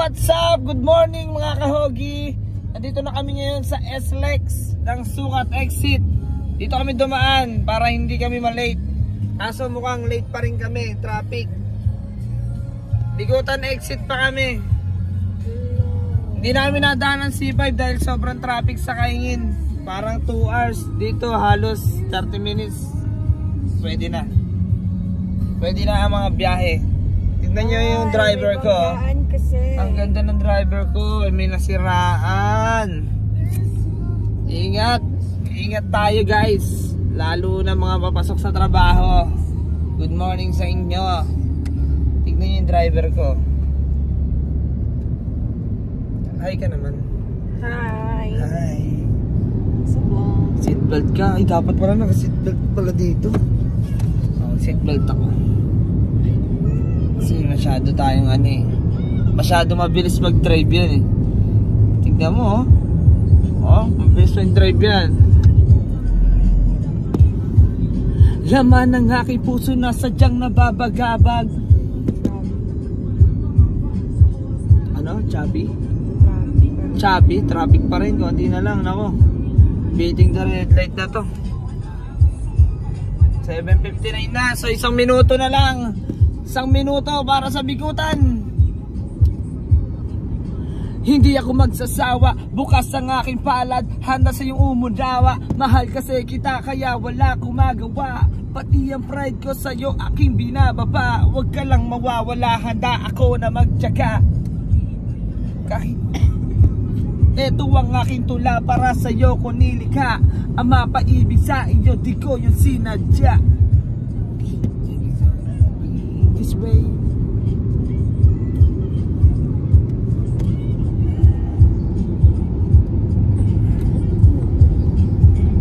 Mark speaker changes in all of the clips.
Speaker 1: what's up? Good morning mga kahogi. Nandito na kami ngayon sa SLEX ng Sukat Exit. Dito kami dumaan para hindi kami malate. Kaso mukhang late pa rin kami, traffic. Bigutan exit pa kami. Hindi namin nadaan ng C5 dahil sobrang traffic sa Kaingin. Parang 2 hours. Dito halos 30 minutes. Pwede na. Pwede na ang mga biyahe. Tignan nyo yung driver ko. Ang ganda ng driver ko. May nasiraan. Ingat. Ingat tayo guys. Lalo na mga papasok sa trabaho. Good morning sa inyo. Tignan nyo yung driver ko. Hi ka naman.
Speaker 2: Hi.
Speaker 1: Hi.
Speaker 2: Sabong.
Speaker 1: Seatbelt ka. Ay, dapat pala naka-seatbelt pala dito. Oh, seatbelt ako. Kasi masyado tayong ano eh. Masyado mabilis mag-drive yan eh. Tignan mo oh. Oh, mabilis mag-drive yan. Laman ng aking puso na sadyang nababagabag. Ano? Chubby? Chubby? Traffic pa rin. Kunti na lang. Nako. Beating the red light na to. 7:59 na. So 1 minuto na lang. 1 minuto para sa bigutan. Hindi ako magsasawa, bukas ang aking palad, handa sa iyong umunawa. Mahal kasi kita kaya wala akong magawa. Pati ang pride ko sa'yo aking binababa. Huwag ka lang mawawala, handa ako na magtiyaga. Kahit eto ang aking tula para sa'yo ko nilikha. Ang mapaibig sa iyo, di ko yung sinadya. This way.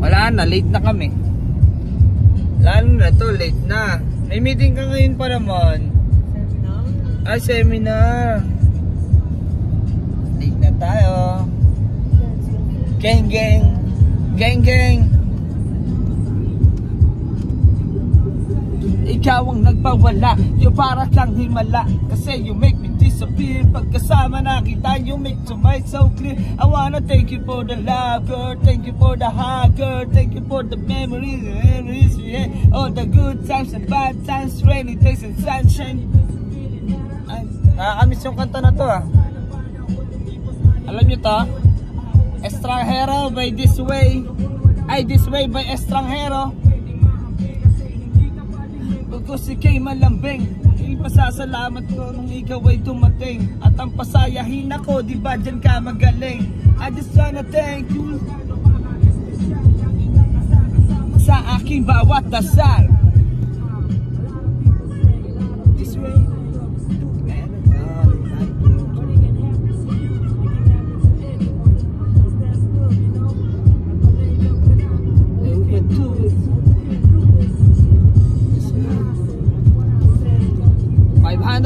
Speaker 1: Wala na, late na kami. Lalo na to, late na. May meeting ka ngayon pa naman. Seminar? Seminar. Late na tayo. Gang gang. Gang gang. Ikaw ang nagpawala, yung para kang himala. Kasi you make me disappear. Pagkasama na kita, you make to my so clear. I wanna thank you for the love, girl. Thank you for the heart, girl. Thank you for the memories, yeah. All the good times and bad times, rainy days and sunshine. Ay, nakakamiss yung kanta na to ah. Alam nyo to? Estranghero by This Way. Ay, This Way by Estranghero. Pagkos ika'y malambing, ipasasalamat ko nung ikaw ay dumating. At ang pasayahin ako, di ba dyan ka magaling. I just wanna thank you sa aking bawat dasal. This way.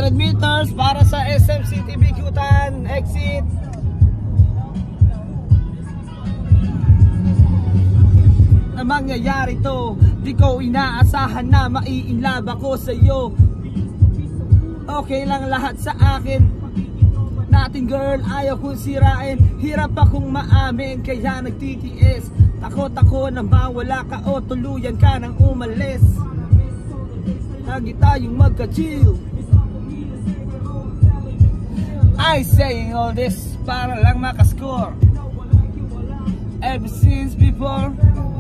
Speaker 1: Meters para sa SM City Bigutan exit. Na mangyayari to, di ko inaasahan na maiinlab ako sa iyo. Okay lang lahat sa akin natin girl, ayaw kong sirain. Hirap akong maamin kaya nagtitiis. Takot ako na mawala ka o tuluyan ka nang umalis. Lagi tayong magka-chill. I saying all this para lang makascore. Ever since before,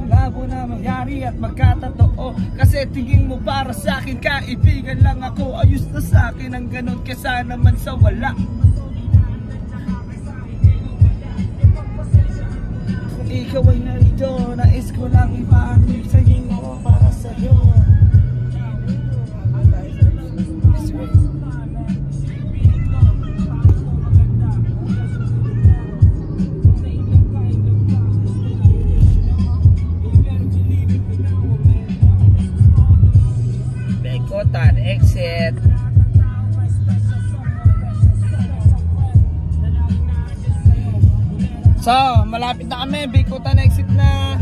Speaker 1: labo na mangyari at magkatotoo. Kasi tingin mo para sa akin, kaibigan lang ako. Ayos na sa akin ang ganun kesa naman sa wala. Kung ikaw ay narito, nais ko lang ipahamig sa iyo para sa iyo. Exit. So, malapit na kami. Bigutan exit na.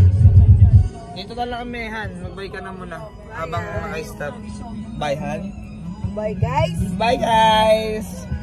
Speaker 1: Dito na lang kami, Han. Mag-bye ka na muna habang naka-stop. Bye, Han.
Speaker 2: Bye, guys.
Speaker 1: Bye, guys.